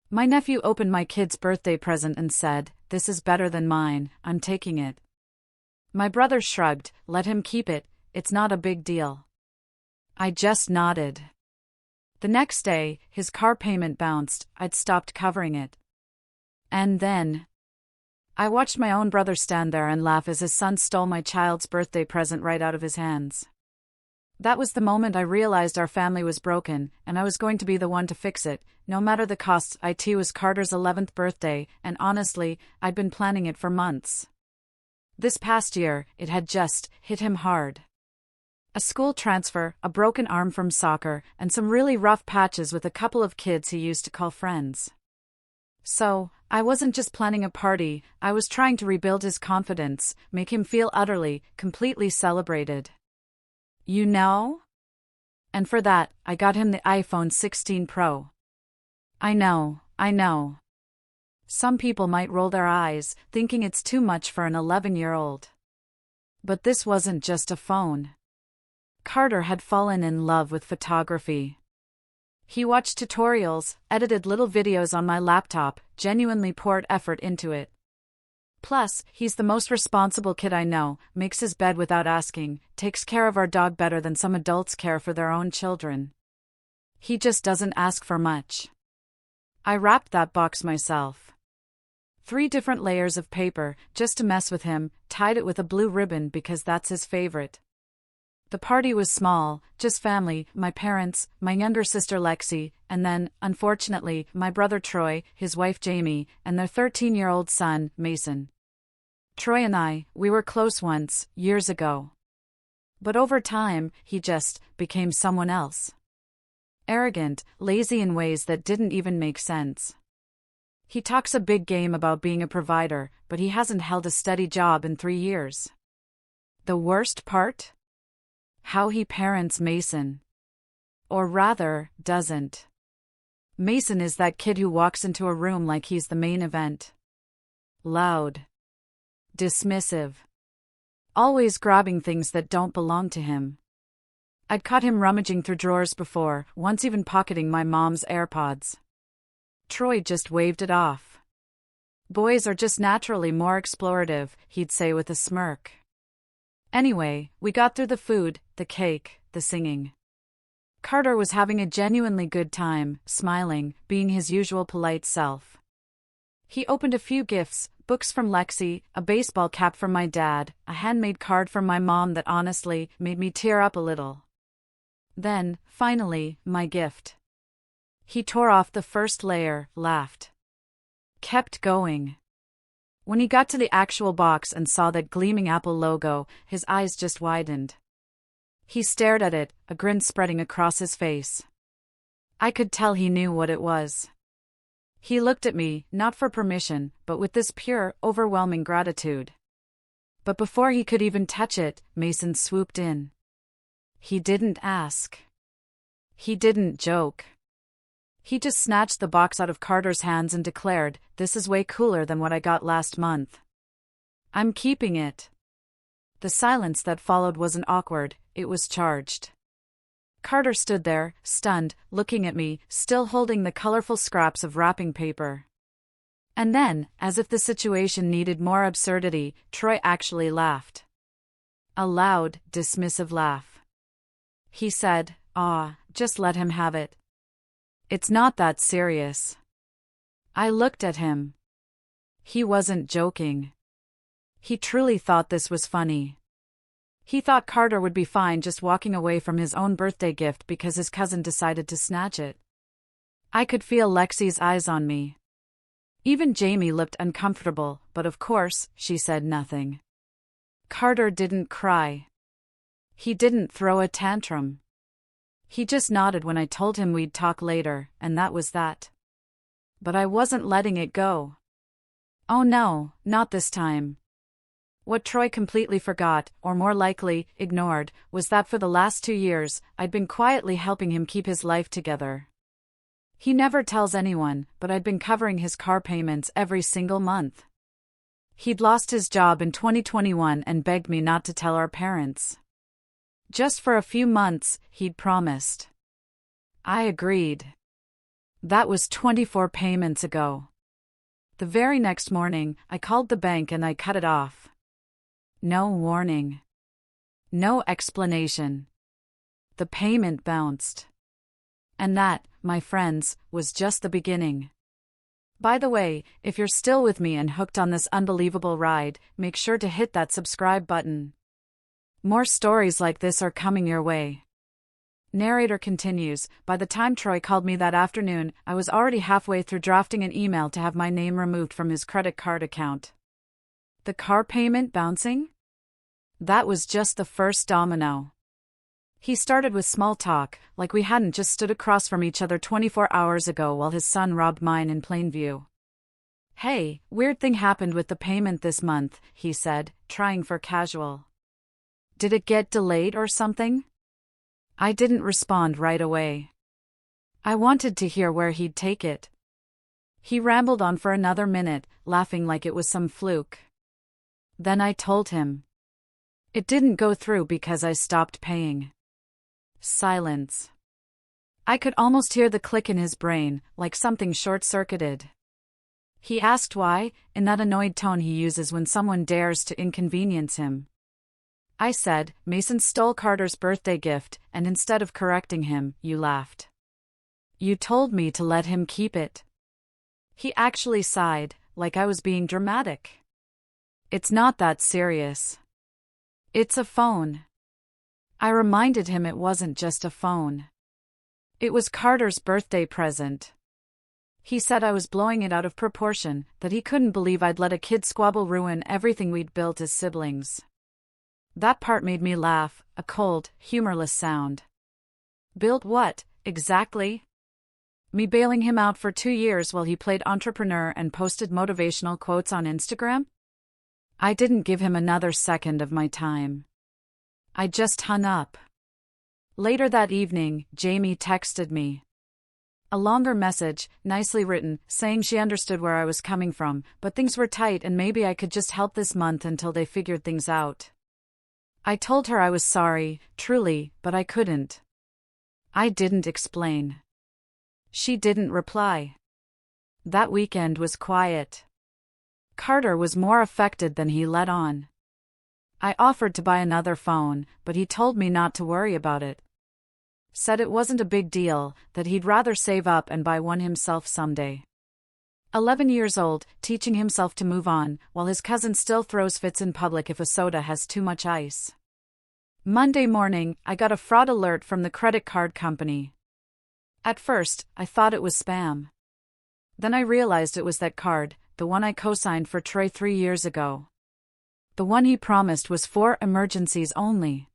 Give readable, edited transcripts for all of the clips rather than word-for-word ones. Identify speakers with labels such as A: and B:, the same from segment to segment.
A: My nephew opened my kid's birthday present and said, "This is better than mine, I'm taking it." My brother shrugged, "Let him keep it, it's not a big deal." I just nodded. The next day, his car payment bounced, I'd stopped covering it. And then I watched my own brother stand there and laugh as his son stole my child's birthday present right out of his hands. That was the moment I realized our family was broken, and I was going to be the one to fix it, no matter the costs. It was Carter's 11th birthday, and honestly, I'd been planning it for months. This past year, it had just hit him hard. A school transfer, a broken arm from soccer, and some really rough patches with a couple of kids he used to call friends. So, I wasn't just planning a party, I was trying to rebuild his confidence, make him feel utterly, completely celebrated. You know? And for that, I got him the iPhone 16 Pro. I know. Some people might roll their eyes, thinking it's too much for an 11-year-old. But this wasn't just a phone. Carter had fallen in love with photography. He watched tutorials, edited little videos on my laptop, genuinely poured effort into it. Plus, he's the most responsible kid I know, makes his bed without asking, takes care of our dog better than some adults care for their own children. He just doesn't ask for much. I wrapped that box myself. 3 different layers of paper, just to mess with him, tied it with a blue ribbon because that's his favorite. The party was small, just family, my parents, my younger sister Lexi, and then, unfortunately, my brother Troy, his wife Jamie, and their 13-year-old son, Mason. Troy and we were close once, years ago. But over time, he just became someone else. Arrogant, lazy in ways that didn't even make sense. He talks a big game about being a provider, but he hasn't held a steady job in 3 years. The worst part? How he parents Mason. Or rather, doesn't. Mason is that kid who walks into a room like he's the main event. Loud. Dismissive. Always grabbing things that don't belong to him. I'd caught him rummaging through drawers before, once even pocketing my mom's AirPods. Troy just waved it off. "Boys are just naturally more explorative," he'd say with a smirk. Anyway, we got through the food, the cake, the singing. Carter was having a genuinely good time, smiling, being his usual polite self. He opened a few gifts, books from Lexi, a baseball cap from my dad, a handmade card from my mom that honestly made me tear up a little. Then, finally, my gift. He tore off the first layer, laughed. Kept going. When he got to the actual box and saw that gleaming Apple logo, his eyes just widened. He stared at it, a grin spreading across his face. I could tell he knew what it was. He looked at me, not for permission, but with this pure, overwhelming gratitude. But before he could even touch it, Mason swooped in. He didn't ask. He didn't joke. He just snatched the box out of Carter's hands and declared, "This is way cooler than what I got last month. I'm keeping it." The silence that followed wasn't awkward, it was charged. Carter stood there, stunned, looking at me, still holding the colorful scraps of wrapping paper. And then, as if the situation needed more absurdity, Troy actually laughed. A loud, dismissive laugh. He said, just let him have it. It's not that serious." I looked at him. He wasn't joking. He truly thought this was funny. He thought Carter would be fine just walking away from his own birthday gift because his cousin decided to snatch it. I could feel Lexi's eyes on me. Even Jamie looked uncomfortable, but of course, she said nothing. Carter didn't cry. He didn't throw a tantrum. He just nodded when I told him we'd talk later, and that was that. But I wasn't letting it go. Oh no, not this time. What Troy completely forgot, or more likely, ignored, was that for the last 2 years, I'd been quietly helping him keep his life together. He never tells anyone, but I'd been covering his car payments every single month. He'd lost his job in 2021 and begged me not to tell our parents. Just for a few months, he'd promised. I agreed. That was 24 payments ago. The very next morning, I called the bank and I cut it off. No warning. No explanation. The payment bounced. And that, my friends, was just the beginning. By the way, if you're still with me and hooked on this unbelievable ride, make sure to hit that subscribe button. More stories like this are coming your way. Narrator continues, by the time Troy called me that afternoon, I was already halfway through drafting an email to have my name removed from his credit card account. The car payment bouncing? That was just the first domino. He started with small talk, like we hadn't just stood across from each other 24 hours ago while his son robbed mine in plain view. Hey, weird thing happened with the payment this month, he said, trying for casual. Did it get delayed or something? I didn't respond right away. I wanted to hear where he'd take it. He rambled on for another minute, laughing like it was some fluke. Then I told him. It didn't go through because I stopped paying. Silence. I could almost hear the click in his brain, like something short-circuited. He asked why, in that annoyed tone he uses when someone dares to inconvenience him. I said, Mason stole Carter's birthday gift, and instead of correcting him, you laughed. You told me to let him keep it. He actually sighed, like I was being dramatic. It's not that serious. It's a phone. I reminded him it wasn't just a phone. It was Carter's birthday present. He said I was blowing it out of proportion, that he couldn't believe I'd let a kid squabble ruin everything we'd built as siblings. That part made me laugh, a cold, humorless sound. Built what, exactly? Me bailing him out for 2 years while he played entrepreneur and posted motivational quotes on Instagram? I didn't give him another second of my time. I just hung up. Later that evening, Jamie texted me. A longer message, nicely written, saying she understood where I was coming from, but things were tight and maybe I could just help this month until they figured things out. I told her I was sorry, truly, but I couldn't. I didn't explain. She didn't reply. That weekend was quiet. Carter was more affected than he let on. I offered to buy another phone, but he told me not to worry about it. Said it wasn't a big deal, that he'd rather save up and buy one himself someday. 11 years old, teaching himself to move on, while his cousin still throws fits in public if a soda has too much ice. Monday morning, I got a fraud alert from the credit card company. At first, I thought it was spam. Then I realized it was that card, the one I co-signed for Troy 3 years ago. The one he promised was for emergencies only.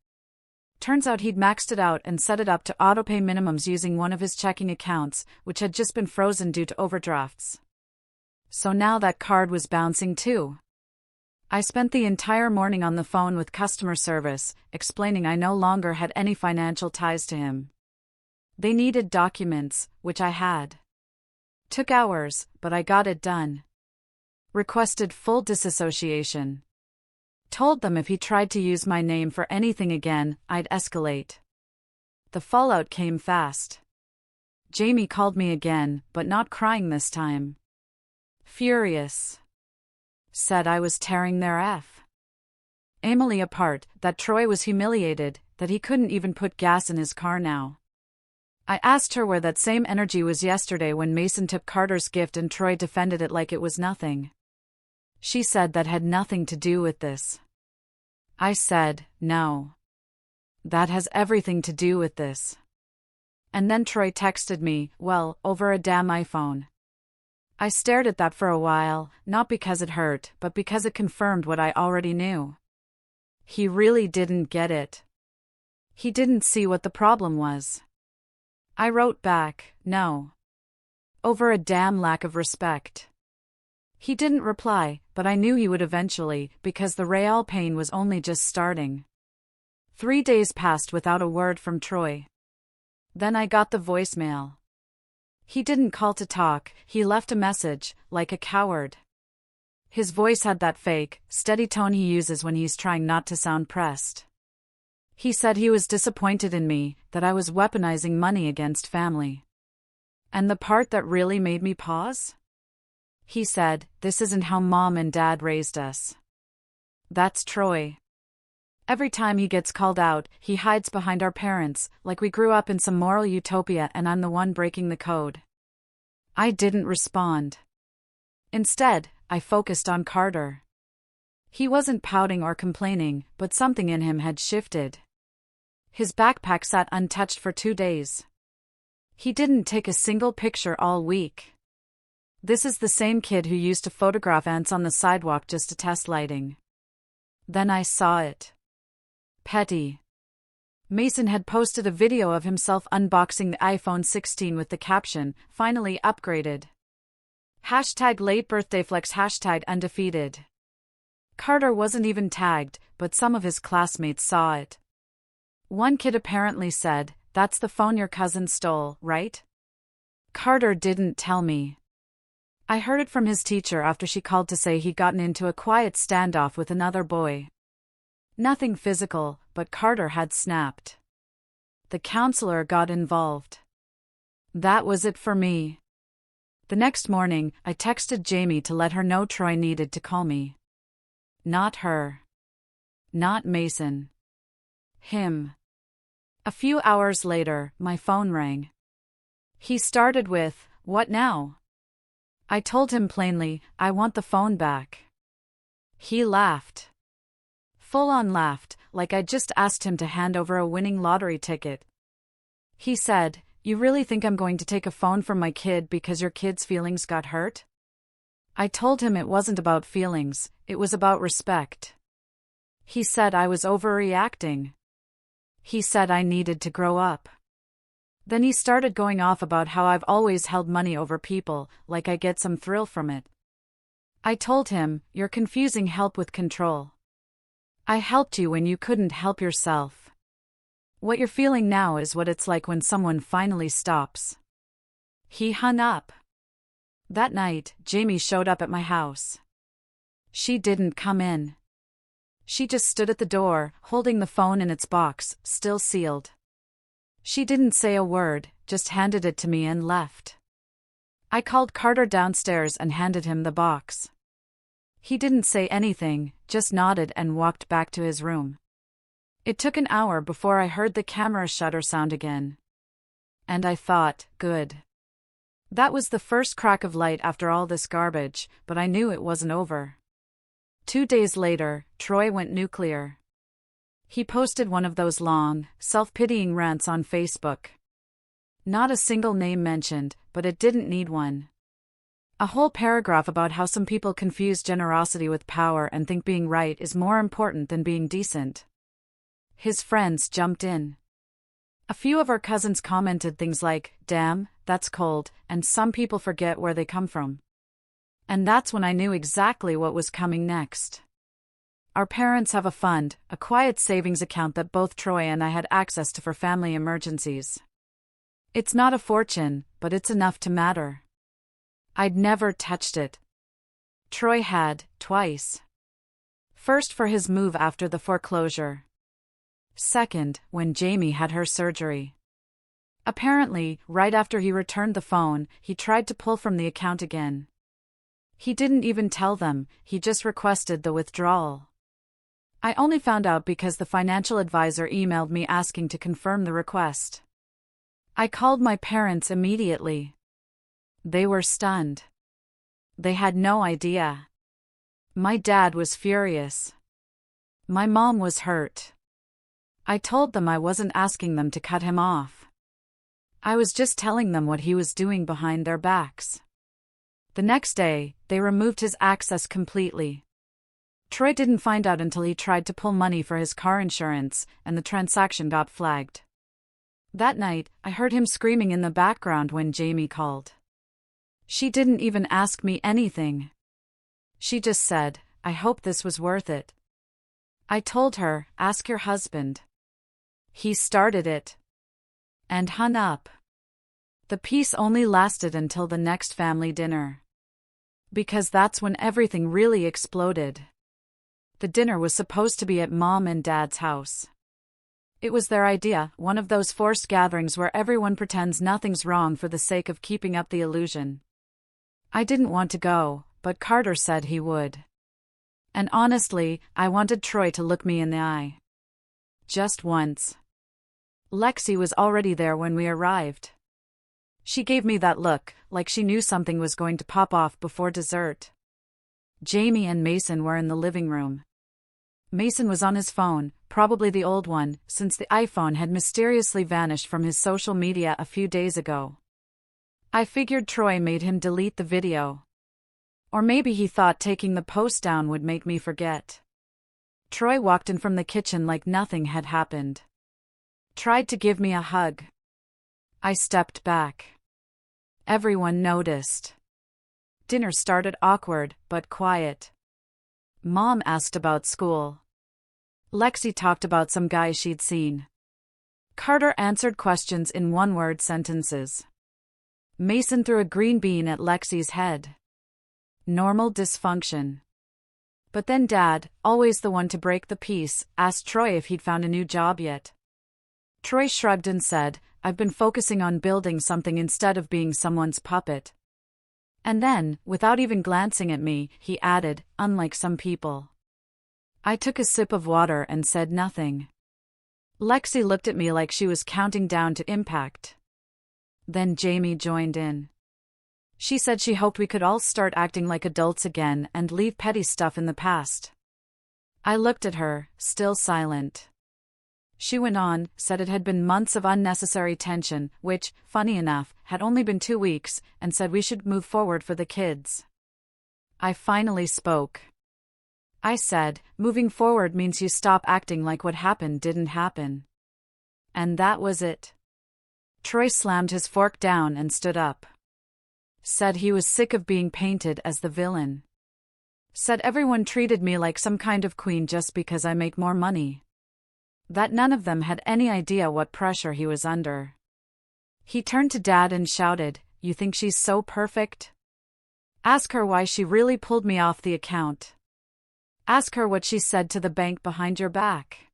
A: Turns out he'd maxed it out and set it up to autopay minimums using one of his checking accounts, which had just been frozen due to overdrafts. So now that card was bouncing too. I spent the entire morning on the phone with customer service, explaining I no longer had any financial ties to him. They needed documents, which I had. Took hours, but I got it done. Requested full disassociation. Told them if he tried to use my name for anything again, I'd escalate. The fallout came fast. Jamie called me again, but not crying this time. Furious. Said I was tearing their Emily apart, that Troy was humiliated, that he couldn't even put gas in his car now. I asked her where that same energy was yesterday when Mason took Carter's gift and Troy defended it like it was nothing. She said that had nothing to do with this. I said, no. That has everything to do with this. And then Troy texted me, well, over a damn iPhone. I stared at that for a while, not because it hurt, but because it confirmed what I already knew. He really didn't get it. He didn't see what the problem was. I wrote back, no. Over a damn lack of respect. He didn't reply, but I knew he would eventually, because the real pain was only just starting. 3 days passed without a word from Troy. Then I got the voicemail. He didn't call to talk, he left a message, like a coward. His voice had that fake, steady tone he uses when he's trying not to sound pressed. He said he was disappointed in me, that I was weaponizing money against family. And the part that really made me pause? He said, "This isn't how Mom and Dad raised us." That's Troy. Every time he gets called out, he hides behind our parents, like we grew up in some moral utopia and I'm the one breaking the code. I didn't respond. Instead, I focused on Carter. He wasn't pouting or complaining, but something in him had shifted. His backpack sat untouched for 2 days. He didn't take a single picture all week. This is the same kid who used to photograph ants on the sidewalk just to test lighting. Then I saw it. Petty. Mason had posted a video of himself unboxing the iPhone 16 with the caption, "Finally upgraded." Hashtag late birthday flex, hashtag undefeated. Carter wasn't even tagged, but some of his classmates saw it. One kid apparently said, "That's the phone your cousin stole, right?" Carter didn't tell me. I heard it from his teacher after she called to say he'd gotten into a quiet standoff with another boy. Nothing physical, but Carter had snapped. The counselor got involved. That was it for me. The next morning, I texted Jamie to let her know Troy needed to call me. Not her. Not Mason. Him. A few hours later, my phone rang. He started with, "What now?" I told him plainly, "I want the phone back." He laughed. Full-on laughed, like I'd just asked him to hand over a winning lottery ticket. He said, "You really think I'm going to take a phone from my kid because your kid's feelings got hurt?" I told him it wasn't about feelings, it was about respect. He said I was overreacting. He said I needed to grow up. Then he started going off about how I've always held money over people, like I get some thrill from it. I told him, "You're confusing help with control. I helped you when you couldn't help yourself. What you're feeling now is what it's like when someone finally stops." He hung up. That night, Jamie showed up at my house. She didn't come in. She just stood at the door, holding the phone in its box, still sealed. She didn't say a word, just handed it to me and left. I called Carter downstairs and handed him the box. He didn't say anything, just nodded and walked back to his room. It took an hour before I heard the camera shutter sound again. And I thought, good. That was the first crack of light after all this garbage, but I knew it wasn't over. 2 days later, Troy went nuclear. He posted one of those long, self-pitying rants on Facebook. Not a single name mentioned, but it didn't need one. A whole paragraph about how some people confuse generosity with power and think being right is more important than being decent. His friends jumped in. A few of our cousins commented things like, "Damn, that's cold," and "Some people forget where they come from." And that's when I knew exactly what was coming next. Our parents have a fund, a quiet savings account that both Troy and I had access to for family emergencies. It's not a fortune, but it's enough to matter. I'd never touched it. Troy had, twice. First for his move after the foreclosure. Second, when Jamie had her surgery. Apparently, right after he returned the phone, he tried to pull from the account again. He didn't even tell them, he just requested the withdrawal. I only found out because the financial advisor emailed me asking to confirm the request. I called my parents immediately. They were stunned. They had no idea. My dad was furious. My mom was hurt. I told them I wasn't asking them to cut him off. I was just telling them what he was doing behind their backs. The next day, they removed his access completely. Troy didn't find out until he tried to pull money for his car insurance, and the transaction got flagged. That night, I heard him screaming in the background when Jamie called. She didn't even ask me anything. She just said, "I hope this was worth it." I told her, "Ask your husband." He started it. And hung up. The peace only lasted until the next family dinner. Because that's when everything really exploded. The dinner was supposed to be at Mom and Dad's house. It was their idea, one of those forced gatherings where everyone pretends nothing's wrong for the sake of keeping up the illusion. I didn't want to go, but Carter said he would. And honestly, I wanted Troy to look me in the eye. Just once. Lexi was already there when we arrived. She gave me that look, like she knew something was going to pop off before dessert. Jamie and Mason were in the living room. Mason was on his phone, probably the old one, since the iPhone had mysteriously vanished from his social media a few days ago. I figured Troy made him delete the video. Or maybe he thought taking the post down would make me forget. Troy walked in from the kitchen like nothing had happened. Tried to give me a hug. I stepped back. Everyone noticed. Dinner started awkward, but quiet. Mom asked about school. Lexi talked about some guy she'd seen. Carter answered questions in one-word sentences. Mason threw a green bean at Lexi's head. Normal dysfunction. But then Dad, always the one to break the peace, asked Troy if he'd found a new job yet. Troy shrugged and said, "I've been focusing on building something instead of being someone's puppet." And then, without even glancing at me, he added, "Unlike some people." I took a sip of water and said nothing. Lexi looked at me like she was counting down to impact. Then Jamie joined in. She said she hoped we could all start acting like adults again and leave petty stuff in the past. I looked at her, still silent. She went on, said it had been months of unnecessary tension, which, funny enough, had only been 2 weeks, and said we should move forward for the kids. I finally spoke. I said, moving forward means you stop acting like what happened didn't happen. And that was it. Troy slammed his fork down and stood up. Said he was sick of being painted as the villain. Said everyone treated me like some kind of queen just because I make more money. That none of them had any idea what pressure he was under. He turned to Dad and shouted, "You think she's so perfect? Ask her why she really pulled me off the account. Ask her what she said to the bank behind your back."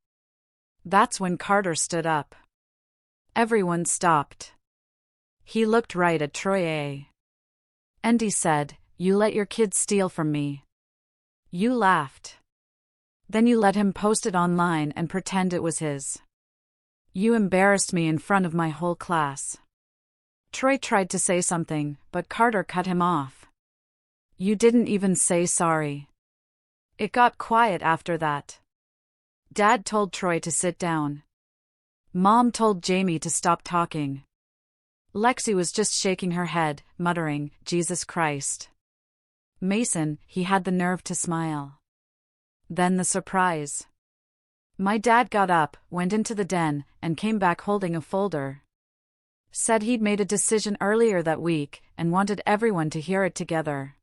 A: That's when Carter stood up. Everyone stopped. He looked right at Troy. And he said, "You let your kids steal from me. You laughed. Then you let him post it online and pretend it was his. You embarrassed me in front of my whole class." Troy tried to say something, but Carter cut him off. "You didn't even say sorry." It got quiet after that. Dad told Troy to sit down. Mom told Jamie to stop talking. Lexi was just shaking her head, muttering, "Jesus Christ." Mason, he had the nerve to smile. Then the surprise. My dad got up, went into the den, and came back holding a folder. Said he'd made a decision earlier that week, and wanted everyone to hear it together.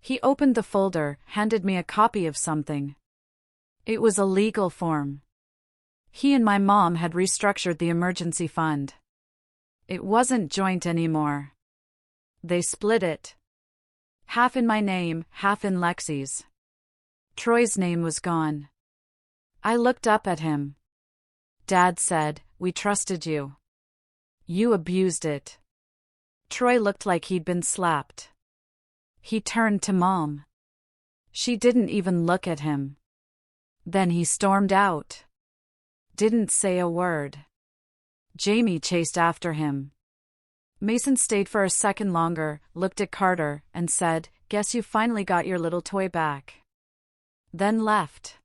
A: He opened the folder, handed me a copy of something. It was a legal form. He and my mom had restructured the emergency fund. It wasn't joint anymore. They split it. Half in my name, half in Lexi's. Troy's name was gone. I looked up at him. Dad said, "We trusted you. You abused it." Troy looked like he'd been slapped. He turned to Mom. She didn't even look at him. Then he stormed out. Didn't say a word. Jamie chased after him. Mason stayed for a second longer, looked at Carter, and said, "Guess you finally got your little toy back." Then left.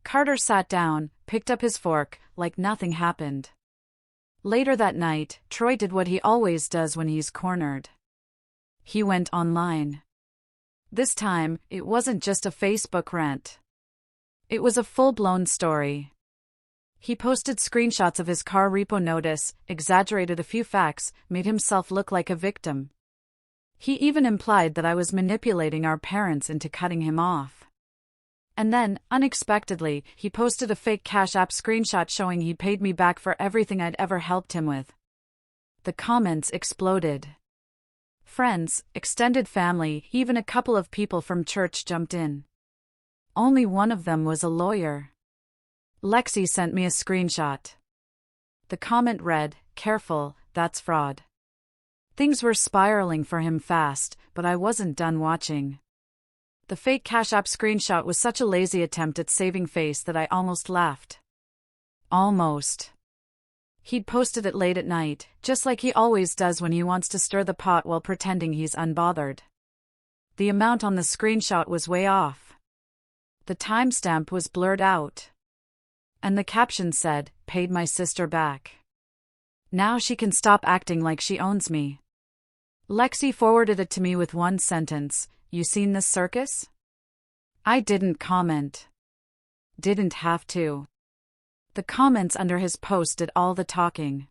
A: Carter sat down, picked up his fork, like nothing happened. Later that night, Troy did what he always does when he's cornered. He went online. This time, it wasn't just a Facebook rant. It was a full-blown story. He posted screenshots of his car repo notice, exaggerated a few facts, made himself look like a victim. He even implied that I was manipulating our parents into cutting him off. And then, unexpectedly, he posted a fake Cash App screenshot showing he'd paid me back for everything I'd ever helped him with. The comments exploded. Friends, extended family, even a couple of people from church jumped in. Only one of them was a lawyer. Lexi sent me a screenshot. The comment read, "Careful, that's fraud." Things were spiraling for him fast, but I wasn't done watching. The fake Cash App screenshot was such a lazy attempt at saving face that I almost laughed. Almost. He'd posted it late at night, just like he always does when he wants to stir the pot while pretending he's unbothered. The amount on the screenshot was way off. The timestamp was blurred out. And the caption said, "Paid my sister back. Now she can stop acting like she owns me." Lexi forwarded it to me with one sentence, "You seen this circus?" I didn't comment. Didn't have to. The comments under his post did all the talking.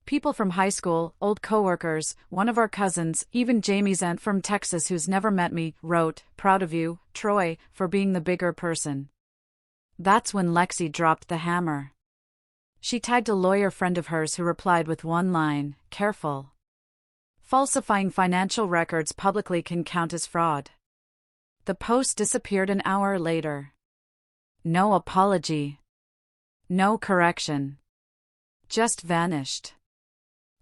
A: People from high school, old coworkers, one of our cousins, even Jamie's aunt from Texas who's never met me, wrote, "Proud of you, Troy, for being the bigger person." That's when Lexi dropped the hammer. She tagged a lawyer friend of hers who replied with one line, "Careful. Falsifying financial records publicly can count as fraud." The post disappeared an hour later. No apology. No correction. Just vanished.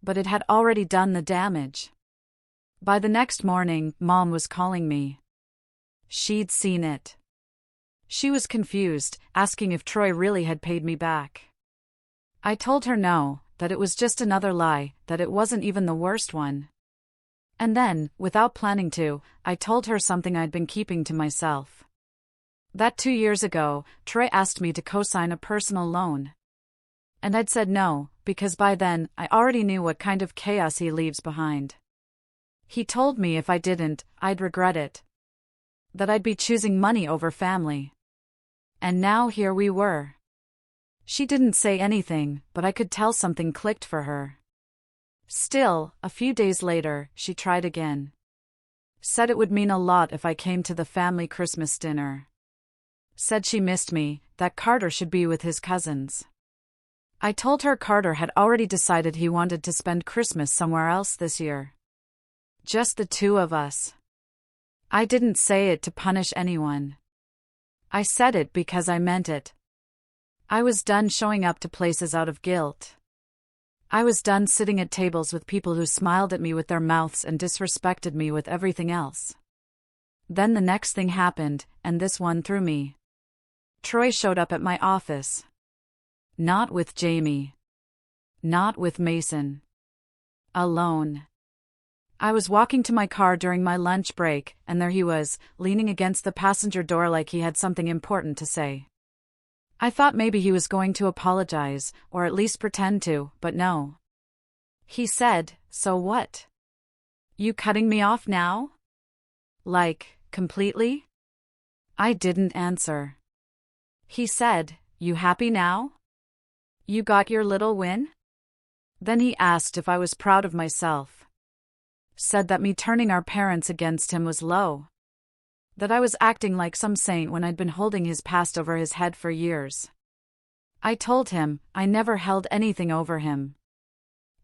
A: But it had already done the damage. By the next morning, Mom was calling me. She'd seen it. She was confused, asking if Troy really had paid me back. I told her no, that it was just another lie, that it wasn't even the worst one. And then, without planning to, I told her something I'd been keeping to myself. That 2 years ago, Troy asked me to co-sign a personal loan. And I'd said no, because by then, I already knew what kind of chaos he leaves behind. He told me if I didn't, I'd regret it. That I'd be choosing money over family. And now here we were. She didn't say anything, but I could tell something clicked for her. Still, a few days later, she tried again. Said it would mean a lot if I came to the family Christmas dinner. Said she missed me, that Carter should be with his cousins. I told her Carter had already decided he wanted to spend Christmas somewhere else this year. Just the two of us. I didn't say it to punish anyone. I said it because I meant it. I was done showing up to places out of guilt. I was done sitting at tables with people who smiled at me with their mouths and disrespected me with everything else. Then the next thing happened, and this one threw me. Troy showed up at my office. Not with Jamie. Not with Mason. Alone. I was walking to my car during my lunch break, and there he was, leaning against the passenger door like he had something important to say. I thought maybe he was going to apologize, or at least pretend to, but no. He said, "So what? You cutting me off now?" Like, completely? I didn't answer. He said, "You happy now? You got your little win?" Then he asked if I was proud of myself. Said that me turning our parents against him was low. That I was acting like some saint when I'd been holding his past over his head for years. I told him I never held anything over him.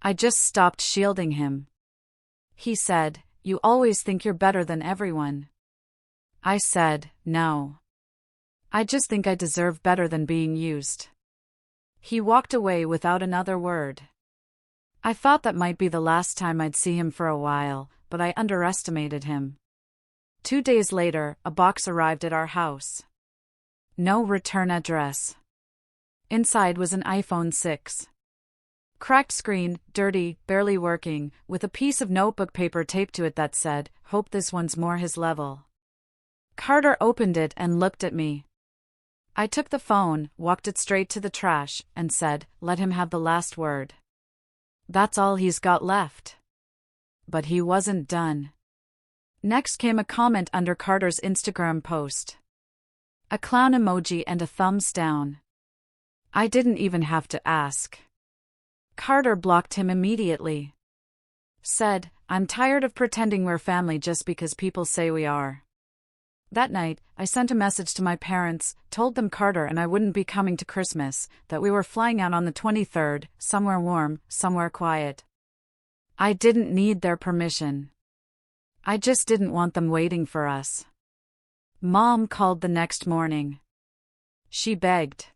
A: I just stopped shielding him. He said, "You always think you're better than everyone." I said, "No. I just think I deserve better than being used." He walked away without another word. I thought that might be the last time I'd see him for a while, but I underestimated him. 2 days later, a box arrived at our house. No return address. Inside was an iPhone 6. Cracked screen, dirty, barely working, with a piece of notebook paper taped to it that said, "Hope this one's more his level." Carter opened it and looked at me. I took the phone, walked it straight to the trash, and said, "Let him have the last word. That's all he's got left." But he wasn't done. Next came a comment under Carter's Instagram post. A clown emoji and a thumbs down. I didn't even have to ask. Carter blocked him immediately. Said, "I'm tired of pretending we're family just because people say we are." That night, I sent a message to my parents, told them Carter and I wouldn't be coming to Christmas, that we were flying out on the 23rd, somewhere warm, somewhere quiet. I didn't need their permission. I just didn't want them waiting for us. Mom called the next morning. She begged.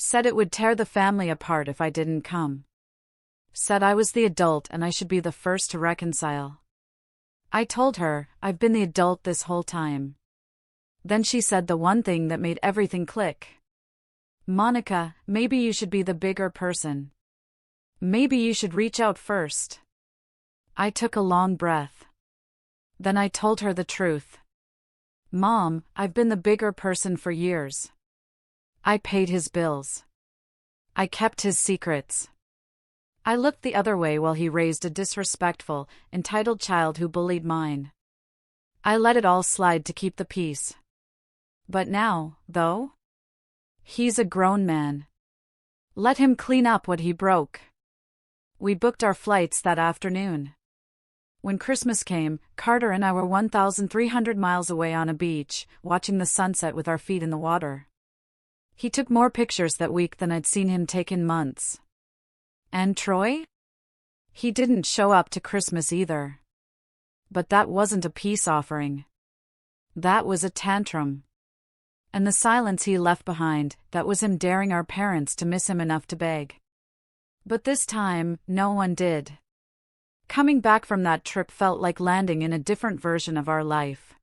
A: Said it would tear the family apart if I didn't come. Said I was the adult and I should be the first to reconcile. I told her, I've been the adult this whole time. Then she said the one thing that made everything click. Monica, maybe you should be the bigger person. Maybe you should reach out first. I took a long breath. Then I told her the truth. Mom, I've been the bigger person for years. I paid his bills. I kept his secrets. I looked the other way while he raised a disrespectful, entitled child who bullied mine. I let it all slide to keep the peace. But now, though? He's a grown man. Let him clean up what he broke. We booked our flights that afternoon. When Christmas came, Carter and I were 1,300 miles away on a beach, watching the sunset with our feet in the water. He took more pictures that week than I'd seen him take in months. And Troy? He didn't show up to Christmas either. But that wasn't a peace offering. That was a tantrum. And the silence he left behind, that was him daring our parents to miss him enough to beg. But this time, no one did. Coming back from that trip felt like landing in a different version of our life.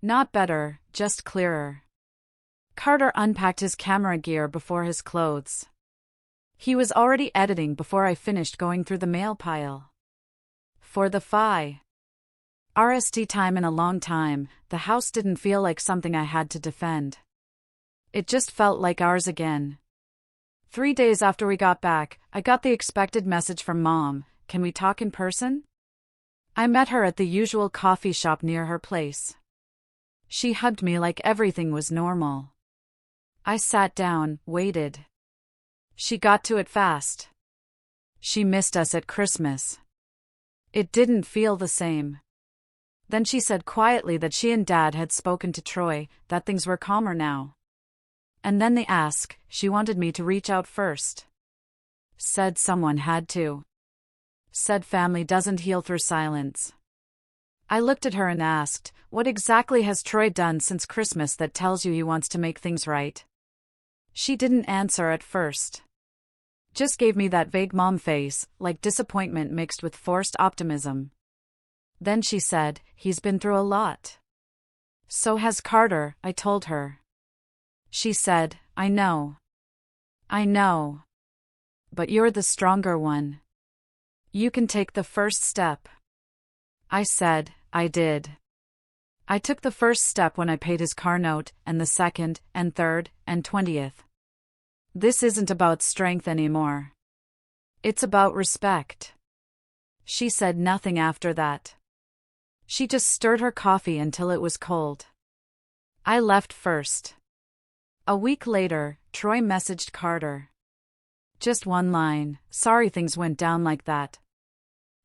A: Not better, just clearer. Carter unpacked his camera gear before his clothes. He was already editing before I finished going through the mail pile. For the RST time in a long time, the house didn't feel like something I had to defend. It just felt like ours again. 3 days after we got back, I got the expected message from Mom, "Can we talk in person?" I met her at the usual coffee shop near her place. She hugged me like everything was normal. I sat down, waited. She got to it fast. She missed us at Christmas. It didn't feel the same. Then she said quietly that she and Dad had spoken to Troy, that things were calmer now. And then they asked, she wanted me to reach out first. Said someone had to. Said family doesn't heal through silence. I looked at her and asked, what exactly has Troy done since Christmas that tells you he wants to make things right? She didn't answer at first. Just gave me that vague mom face, like disappointment mixed with forced optimism. Then she said, he's been through a lot. So has Carter, I told her. She said, I know. I know. But you're the stronger one. You can take the first step. I said, I did. I took the first step when I paid his car note, and the second, and third, and 20th. This isn't about strength anymore. It's about respect. She said nothing after that. She just stirred her coffee until it was cold. I left first. A week later, Troy messaged Carter. Just one line, sorry things went down like that.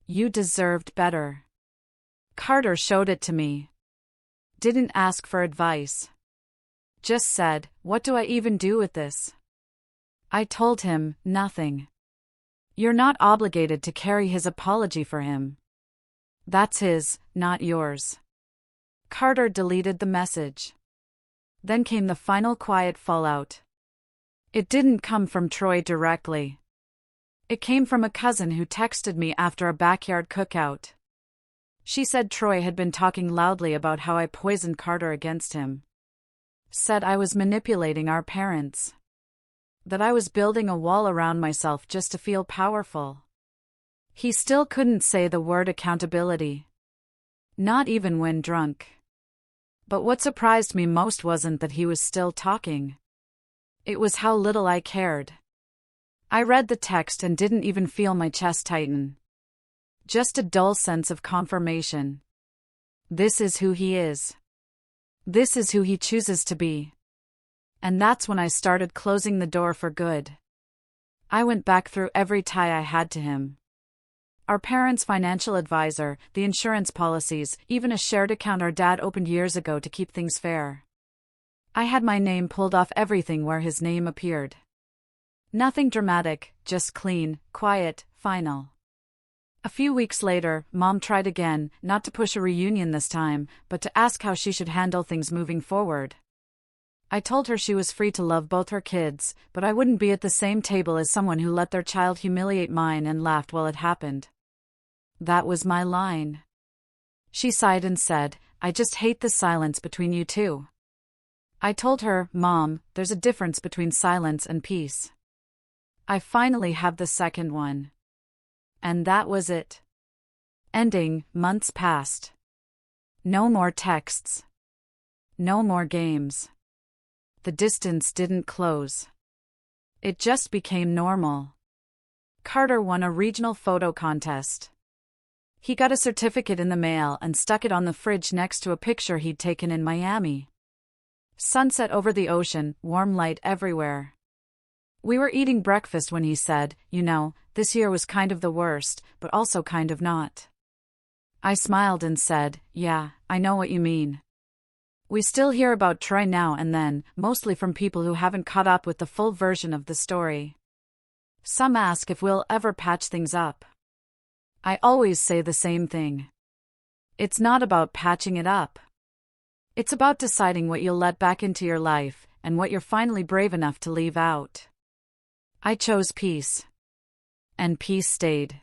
A: You deserved better. Carter showed it to me. Didn't ask for advice. Just said, what do I even do with this? I told him, nothing. You're not obligated to carry his apology for him. That's his, not yours. Carter deleted the message. Then came the final quiet fallout. It didn't come from Troy directly. It came from a cousin who texted me after a backyard cookout. She said Troy had been talking loudly about how I poisoned Carter against him. Said I was manipulating our parents. That I was building a wall around myself just to feel powerful. He still couldn't say the word accountability. Not even when drunk. But what surprised me most wasn't that he was still talking. It was how little I cared. I read the text and didn't even feel my chest tighten. Just a dull sense of confirmation. This is who he is. This is who he chooses to be. And that's when I started closing the door for good. I went back through every tie I had to him. Our parents' financial advisor, the insurance policies, even a shared account our dad opened years ago to keep things fair. I had my name pulled off everything where his name appeared. Nothing dramatic, just clean, quiet, final. A few weeks later, Mom tried again, not to push a reunion this time, but to ask how she should handle things moving forward. I told her she was free to love both her kids, but I wouldn't be at the same table as someone who let their child humiliate mine and laughed while it happened. That was my line. She sighed and said, I just hate the silence between you two. I told her, Mom, there's a difference between silence and peace. I finally have the second one. And that was it. Ending, months passed. No more texts. No more games. The distance didn't close. It just became normal. Carter won a regional photo contest. He got a certificate in the mail and stuck it on the fridge next to a picture he'd taken in Miami. Sunset over the ocean, warm light everywhere. We were eating breakfast when he said, You know, this year was kind of the worst, but also kind of not. I smiled and said, Yeah, I know what you mean. We still hear about Troy now and then, mostly from people who haven't caught up with the full version of the story. Some ask if we'll ever patch things up. I always say the same thing. It's not about patching it up. It's about deciding what you'll let back into your life, and what you're finally brave enough to leave out. I chose peace. And peace stayed.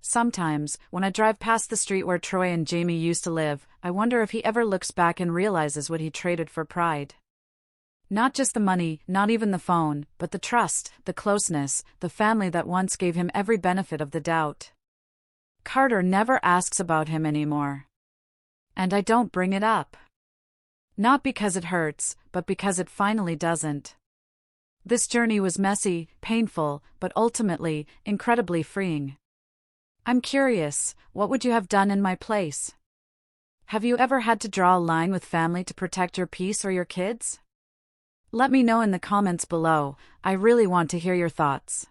A: Sometimes, when I drive past the street where Troy and Jamie used to live, I wonder if he ever looks back and realizes what he traded for pride. Not just the money, not even the phone, but the trust, the closeness, the family that once gave him every benefit of the doubt. Carter never asks about him anymore. And I don't bring it up. Not because it hurts, but because it finally doesn't. This journey was messy, painful, but ultimately, incredibly freeing. I'm curious, what would you have done in my place? Have you ever had to draw a line with family to protect your peace or your kids? Let me know in the comments below. I really want to hear your thoughts.